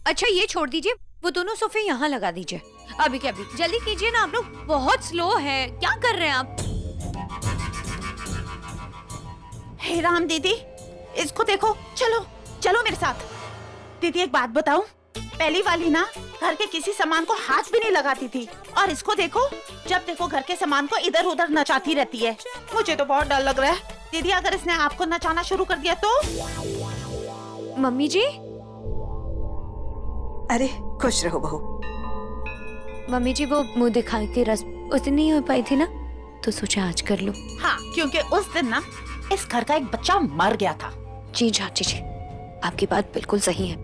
अच्छा ये छोड़ दीजिए, वो दोनों सोफे यहाँ लगा दीजिए अभी के अभी। जल्दी कीजिए ना, आप लोग बहुत स्लो है। क्या कर रहे हैं आप? हे राम दीदी, इसको देखो। चलो चलो मेरे साथ। दीदी एक बात बताऊं, पहली वाली ना घर के किसी सामान को हाथ भी नहीं लगाती थी, और इसको देखो, जब देखो घर के सामान को इधर उधर नचाती रहती है। मुझे तो बहुत डर लग रहा है दीदी, अगर इसने आपको नचाना शुरू कर दिया तो। मम्मी जी। अरे खुश रहो बहू। मम्मी जी वो मुंह दिखाने की रस्म उस दिन नहीं हो पाई थी ना, तो सोचा आज कर लो। हाँ, क्योंकि उस दिन ना इस घर का एक बच्चा मर गया था। जी चाची जी, आपकी बात बिल्कुल सही है,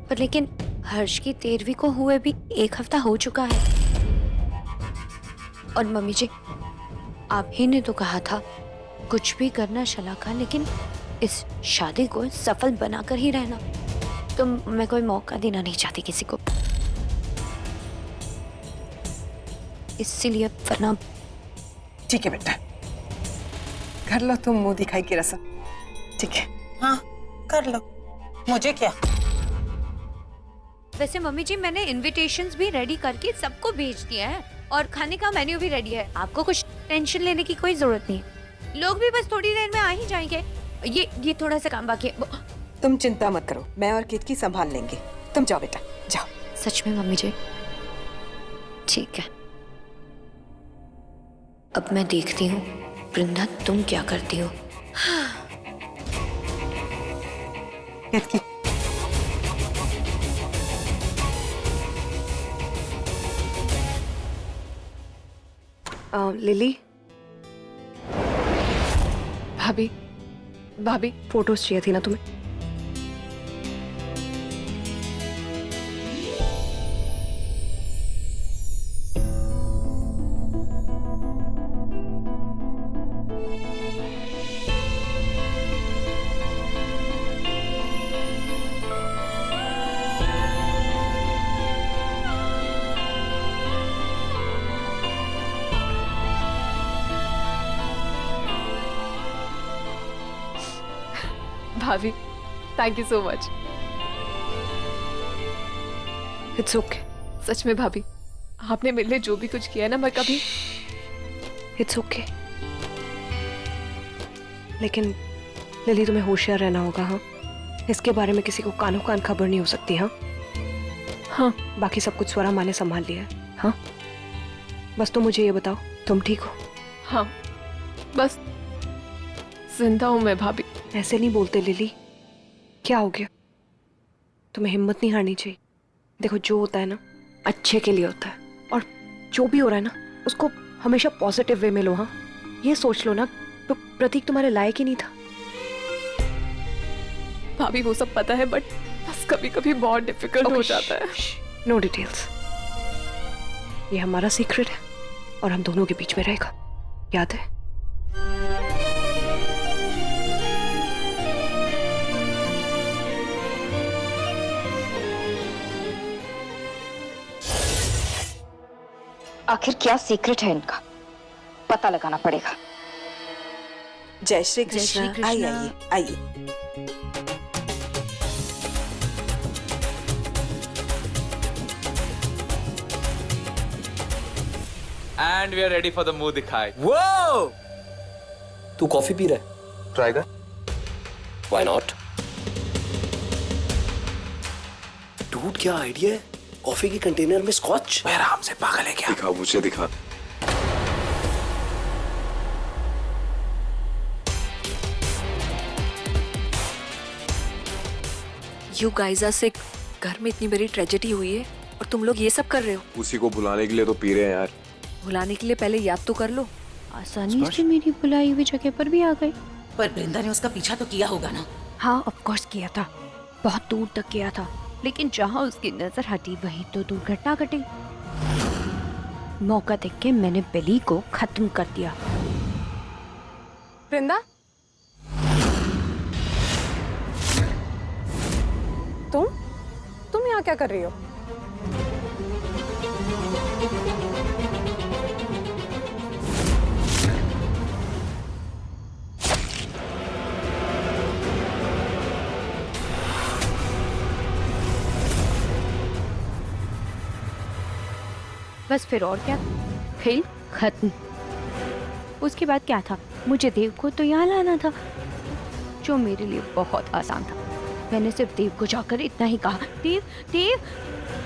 पर लेकिन हर्ष की 13वीं को हुए भी 1 हफ्ता हो चुका है। और मम्मी जी आप ही ने तो कहा था कुछ भी करना शलाका, लेकिन इस शादी को सफल बनाकर ही रहना। तो मैं कोई मौका देना नहीं चाहती किसी को, इसीलिए वरना। ठीक है बेटा, कर लो तुम मुंह दिखाई की रस्म। ठीक है, हाँ कर लो, मुझे क्या। वैसे मम्मी जी मैंने इनविटेशंस भी रेडी करके सबको भेज दिया है, और खाने का मेन्यू भी रेडी है। आपको कुछ टेंशन लेने की कोई जरूरत नहीं है। लोग भी बस थोड़ी देर में आ ही जाएंगे। ये थोड़ा सा काम बाकी है। तुम चिंता मत करो, मैं और किटकी संभाल लेंगे। तुम जाओ बेटा, जाओ। सच में मम्मी जी? ठीक है, अब मैं देखती हूँ वृंदा तुम क्या करती हो। किटकी, लिली, भाभी भाभी फोटोज चाहिए थी ना तुम्हें? भाभी thank you so much. It's okay. सच में भाभी, आपने मेरे लिए जो भी कुछ किया है ना, मैं कभी। It's okay. लेकिन लिली तुम्हें होशियार रहना होगा। हाँ, इसके बारे में किसी को कानो कान खबर नहीं हो सकती। हाँ हाँ, बाकी सब कुछ स्वरा माँ ने संभाल लिया है। हाँ, बस तुम मुझे ये बताओ, तुम ठीक हो? हाँ, बस जिंदा हूं मैं भाभी। ऐसे नहीं बोलते लिली, क्या हो गया? तुम्हें हिम्मत नहीं हारनी चाहिए। देखो, जो होता है ना अच्छे के लिए होता है, और जो भी हो रहा है ना उसको हमेशा पॉजिटिव वे में लो। हाँ, ये सोच लो ना तो प्रतीक तुम्हारे लायक ही नहीं था। भाभी वो सब पता है, बट बस कभी कभी बहुत डिफिकल्ट हो जाता है। नो डिटेल्स, ये हमारा सीक्रेट है और हम दोनों के बीच में रहेगा, याद है? आखिर क्या सीक्रेट है इनका, पता लगाना पड़ेगा। जय श्री कृष्ण। आइए आइए आइए। And we are ready for the मुंह दिखाई। वो तू कॉफी पी रहा है? ट्राई कर। Why not? डूड क्या आइडिया है, कॉफी के कंटेनर में स्कॉच। मैं आराम से, पागल है क्या? दिखा, मुझे दिखा। You guys are sick। घर में इतनी बड़ी ट्रेजेडी हुई है और तुम लोग ये सब कर रहे हो। उसी को बुलाने के लिए तो पी रहे हैं यार। भुलाने के लिए पहले याद तो कर लो। आसानी से मेरी बुलाई हुई जगह पर भी आ गई। पर वृंदा ने उसका पीछा तो किया होगा ना? हाँ ऑफ कोर्स किया था, बहुत दूर तक किया था, लेकिन जहाँ उसकी नजर हटी वहीं तो दुर्घटना घटी। मौका देख के मैंने बिली को खत्म कर दिया। वृंदा, तुम यहाँ क्या कर रही हो? बस फिर और क्या, खेल खत्म। उसके बाद क्या था, मुझे देव को तो यहाँ लाना था, जो मेरे लिए बहुत आसान था। मैंने सिर्फ देव को जाकर इतना ही कहा, देव देव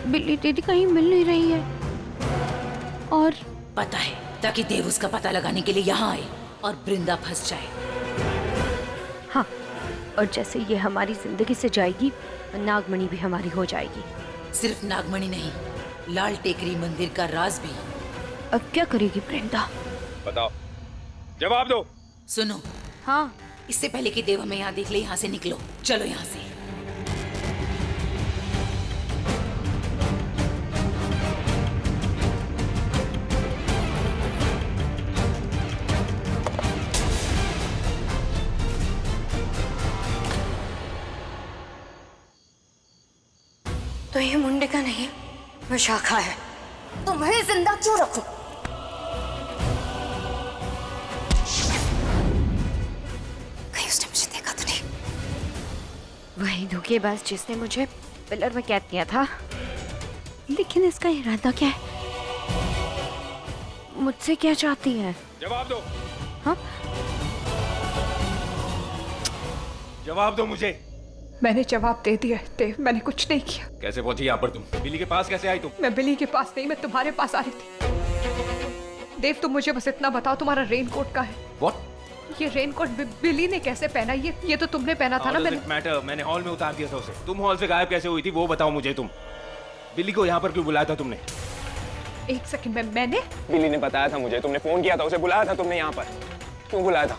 बिल्ली दीदी कहीं मिल नहीं रही है। और पता है, ताकि देव उसका पता लगाने के लिए यहाँ आए और बृंदा फंस जाए। हाँ, और जैसे ये हमारी जिंदगी से जाएगी, नागमणि भी हमारी हो जाएगी। सिर्फ नागमणि नहीं, लाल टेकरी मंदिर का राज भी। अब क्या करेगी बृंदा? बताओ, जवाब दो। सुनो, हाँ, इससे पहले कि देव हमें यहाँ देख ले, यहाँ से निकलो, चलो यहाँ से। तो ये मुंडे का नहीं, वो शाखा है। तुम्हें जिंदा क्यों रखूं? कहीं उसने मुझे देखा तो नहीं? वही धोखेबाज जिसने मुझे पिलर में कैद किया था। लेकिन इसका इरादा क्या है? मुझसे क्या चाहती है? जवाब दो। हाँ? जवाब दो मुझे। मैंने जवाब दे दिया है देव, मैंने कुछ नहीं किया। कैसे पहुंची यहाँ पर तुम? बिल्ली के पास कैसे आई तुम? मैं बिल्ली के पास नहीं, मैं तुम्हारे पास आ रही थी। देव तुम मुझे बस इतना बताओ, तुम्हारा रेनकोट का है? What? ये रेनकोट बिल्ली ने कैसे पहना? ये तो तुमने पहना था ना? मैंने हॉल में उतार दिया था उसे। तुम हॉल से गायब कैसे हुई थी वो बताओ मुझे। तुम बिल्ली को यहाँ पर क्यों बुलाया था तुमने? एक सेकंड में मैंने बिल्ली ने बताया था मुझे, तुमने फोन किया था, उसे बुलाया था तुमने यहाँ पर। क्यों बुलाया था?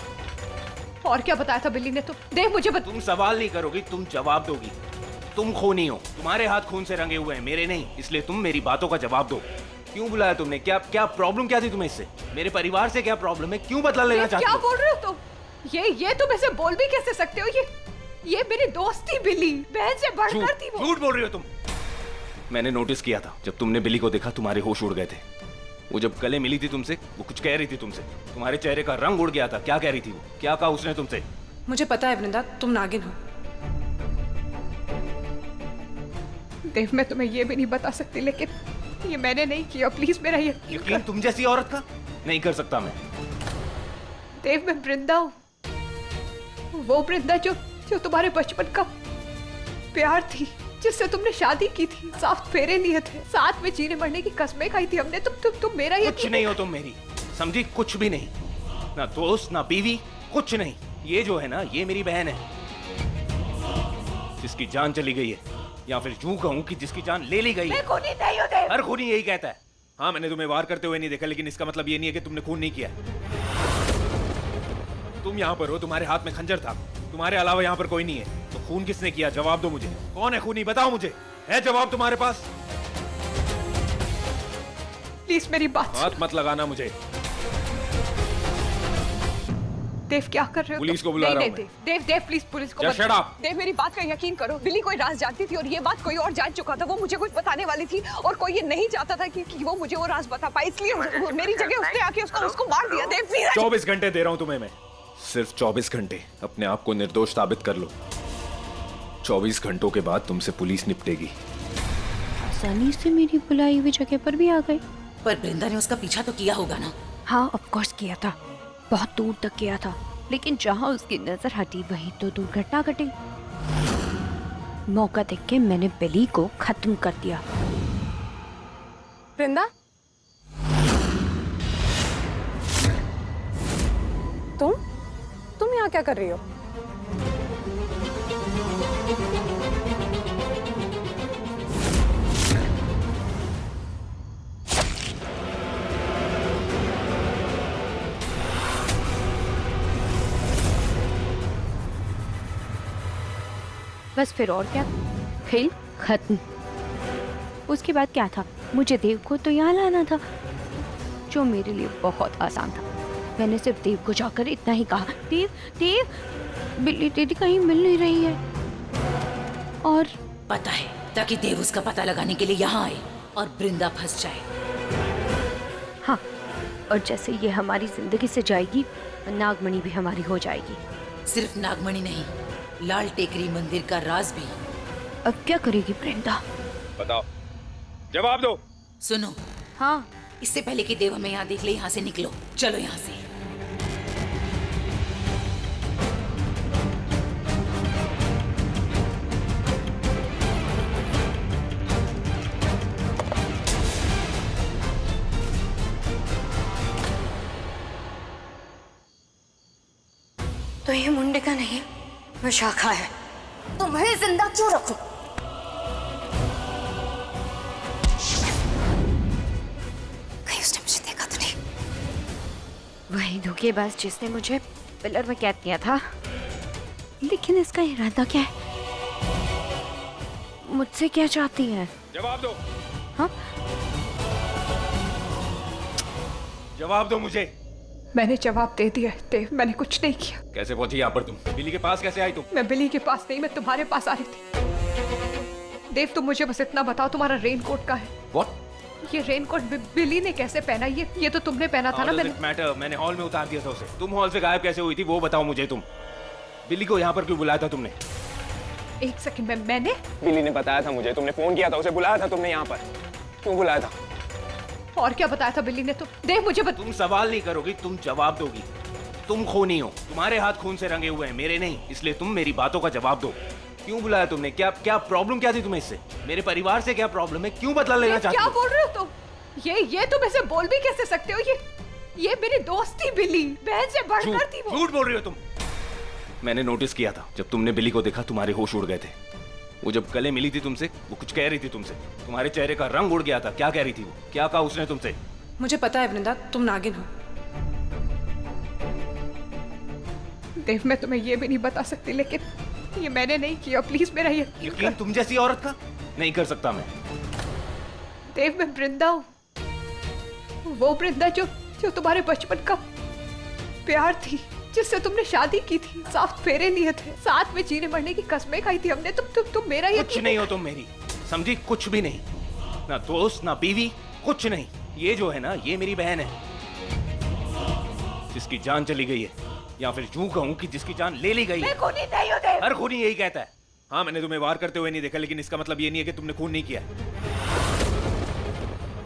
और क्या बताया था बिल्ली ने? तो देव मुझे तुम सवाल नहीं करोगी, तुम जवाब दोगी। तुम खूनी हो, तुम्हारे हाथ खून से रंगे हुए हैं, मेरे नहीं। इसलिए तुम मेरी बातों का जवाब दो। क्यों बुलाया तुमने? क्या प्रॉब्लम क्या थी तुम्हें इससे? मेरे परिवार से क्या प्रॉब्लम है? क्यों बदला लेना चाहती हो? क्या बोल रहे हो तुम? ये तुम ऐसे बोल भी कैसे सकते हो? ये मेरी दोस्त थी बिल्ली, बहन से बढ़कर थी वो। झूठ बोल रही हो तुम। मैंने नोटिस किया था, जब तुमने बिल्ली को देखा तुम्हारे होश उड़ गए थे। वो जब गले मिली थी तुमसे, वो कुछ कह रही थी तुमसे। तुम्हारे चेहरे का रंग उड़ गया था। क्या कह रही थी वो? क्या कहा उसने तुमसे? मुझे पता है वृंदा, तुम नागिन हो। देव मैं तुम्हें ये भी नहीं बता सकती, लेकिन ये मैंने नहीं किया। प्लीज मेरा यकीन तुम जैसी औरत का नहीं कर सकता मैं। देव मैं बृंदा हूँ, वो बृंदा जो तुम्हारे बचपन का प्यार थी, जिससे तुमने शादी की थी, 7 फेरे लिए थे, साथ में जीने मरने की कसमें खाई थी हमने। तुम मेरा ये कुछ नहीं हो तुम मेरी, समझी? कुछ भी नहीं, ना दोस्त ना बीवी, कुछ नहीं। ये जो है ना, ये मेरी बहन है, जिसकी जान चली गई है, या फिर यूं कहूं कि जिसकी जान ले ली गई है। मैं खूनी नहीं हूं देव। हर खूनी यही कहता है। हाँ, मैंने तुम्हें वार करते हुए नहीं देखा, लेकिन इसका मतलब ये नहीं है कि तुमने खून नहीं किया। तुम यहाँ पर हो, तुम्हारे हाथ में खंजर था, तुम्हारे अलावा यहाँ पर कोई नहीं है। तो खून किसने किया? जवाब दो मुझे। कौन है खूनी? बताओ मुझे। है जवाब तुम्हारे पास? प्लीज मेरी बात मत लगाना मुझे। देव क्या कर रहे हो? पुलिस को बुला रहा हूं मैं। देव प्लीज पुलिस को Just shut up. देव मेरी बात का यकीन करो, बिल्ली कोई राज जानती थी और ये बात कोई और जान चुका था। वो मुझे कुछ बताने वाली थी और कोई ये नहीं चाहता था कि वो मुझे वो राज बता पाए, इसलिए मेरी जगह उसने आके उसको मार दिया। देव प्लीज। 24 घंटे दे रहा हूं तुम्हें मैं, सिर्फ 24 घंटे। अपने आप को निर्दोष साबित कर लो। 24 घंटों के बाद तुमसे पुलिस निपटेगी। आसानी से मेरी बुलाई हुई जगह पर भी आ गई। पर बृंदा ने उसका पीछा तो किया होगा ना? हाँ, ऑफ कोर्स किया था, बहुत दूर तक किया था, लेकिन जहाँ उसकी नजर हटी वहीं तो दुर्घटना घटी। मौका देख के मैंने बिल्ली को खत्म कर दिया। वृंदा, तुम यहाँ क्या कर रही हो? बस फिर और क्या, खेल खत्म। उसके बाद क्या था, मुझे देव को तो यहाँ लाना था, जो मेरे लिए बहुत आसान था। मैंने सिर्फ देव को जाकर इतना ही कहा, देव देव बिल्ली दीदी कहीं मिल नहीं रही है। और पता है, ताकि देव उसका पता लगाने के लिए यहाँ आए और बृंदा फंस जाए। हाँ, और जैसे ये हमारी जिंदगी से जाएगी, नागमणि भी हमारी हो जाएगी। सिर्फ नागमणि नहीं, लाल टेकरी मंदिर का राज भी। अब क्या करेगी बृंदा? बताओ, जवाब दो। सुनो, हाँ इससे पहले कि देव हमें यहाँ देख ले, यहाँ से निकलो, चलो यहाँ से। तो ये मुंडे का नहीं, विशाखा है। तुम्हें जिंदा क्यों रखूं? कहीं उसने मुझे देखा तो नहीं? वही धोखेबाज जिसने मुझे पिलर में कैद किया था। लेकिन इसका इरादा क्या है? मुझसे क्या चाहती है? जवाब दो। हाँ? जवाब दो मुझे। मैंने जवाब दे दिया है देव, मैंने कुछ नहीं किया। कैसे पहुंची यहाँ पर तुम? बिल्ली के पास कैसे आई तुम? मैं बिल्ली के पास नहीं, मैं तुम्हारे पास आ रही थी। देव तुम मुझे बस इतना बताओ, तुम्हारा रेनकोट का है? What? ये रेनकोट बिल्ली ने कैसे पहना? ये तो तुमने पहना था ना? मैंने हॉल में उतार दिया था उसे। तुम हॉल से गायब कैसे हुई थी वो बताओ मुझे। तुम बिल्ली को यहाँ पर क्यों बुलाया था तुमने? एक सेकंड में मैंने बिल्ली ने बताया था मुझे, तुमने फोन किया था, उसे बुलाया था तुमने यहाँ पर। क्यों बुलाया था? और क्या बताया था बिल्ली ने? तुम देव मुझे तुम सवाल नहीं करोगी, तुम जवाब दोगी। तुम खूनी हो, तुम्हारे हाथ खून से रंगे हुए हैं, मेरे नहीं। इसलिए तुम मेरी बातों का जवाब दो। क्यों बुलाया तुमने? क्या प्रॉब्लम क्या थी तुम्हें इससे? मेरे परिवार से क्या प्रॉब्लम है? क्यों बदला लेना चाहती क्या हो? बोल रहे हो तुम? ये तुम ऐसे बोल भी कैसे सकते हो? ये मेरी दोस्त थी बिल्ली, बहन से बढ़कर थी वो। झूठ बोल रही हो तुम। मैंने नोटिस किया था, जब तुमने बिल्ली को देखा तुम्हारे होश उड़ गए थे। वो जब गले मिली थी तुमसे, वो कुछ कह रही थी तुमसे। तुम्हारे चेहरे का रंग उड़ गया था। क्या कह रही थी वो? क्या कहा उसने तुमसे? मुझे पता है वृंदा, तुम नागिन हो। देव मैं तुम्हें ये भी नहीं बता सकती, लेकिन ये मैंने नहीं किया। प्लीज मेरा यकीन तुम जैसी औरत का नहीं कर सकता मैं। देव मैं वृंदा हूँ, वो वृंदा जो तुम्हारे बचपन का प्यार थी, जिससे तुमने शादी की थी, 7 फेरे लिए थे, साथ में जीने मरने की कसमें खाई थी हमने। तुम मेरा कुछ नहीं हो तुम मेरी, समझी? कुछ भी नहीं, ना दोस्त ना बीवी, कुछ नहीं। ये जो है ना, ये मेरी बहन है, जिसकी जान चली गई है, या फिर यूं कहूं कि जिसकी जान ले ली गई है। मैं खूनी नहीं हूं देव। हर खूनी यही कहता है। हाँ, मैंने तुम्हें वार करते हुए नहीं देखा, लेकिन इसका मतलब ये नहीं है कि तुमने खून नहीं किया।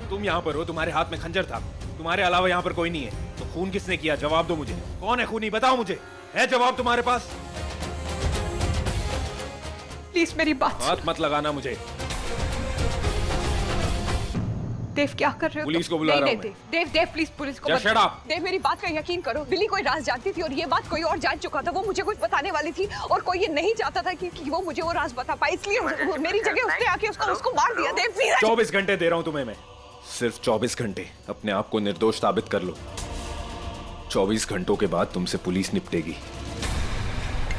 तुम यहाँ पर हो, तुम्हारे हाथ में खंजर था, तुम्हारे अलावा यहाँ पर कोई नहीं है। तो खून किसने किया? जवाब दो मुझे। कौन है खूनी? बताओ मुझे। है जवाब तुम्हारे पास? प्लीज मेरी बात मत लगाना मुझे। देव क्या कर रहे हो? पुलिस को बुला रहा हूं मैं। देव प्लीज पुलिस को Just shut up. देव मेरी बात का यकीन करो, बिल्ली कोई राज जानती थी और ये बात कोई और जान चुका था। वो मुझे कुछ बताने वाली थी और कोई ये नहीं चाहता था कि वो मुझे वो राज बता पाए, इसलिए मेरी जगह उसने आके उसको मार दिया। देव प्लीज। 24 घंटे दे रहा हूं तुम्हें मैं, सिर्फ 24 घंटे। अपने आप को निर्दोष साबित कर लो। 24 घंटों के बाद तुमसे पुलिस निपटेगी।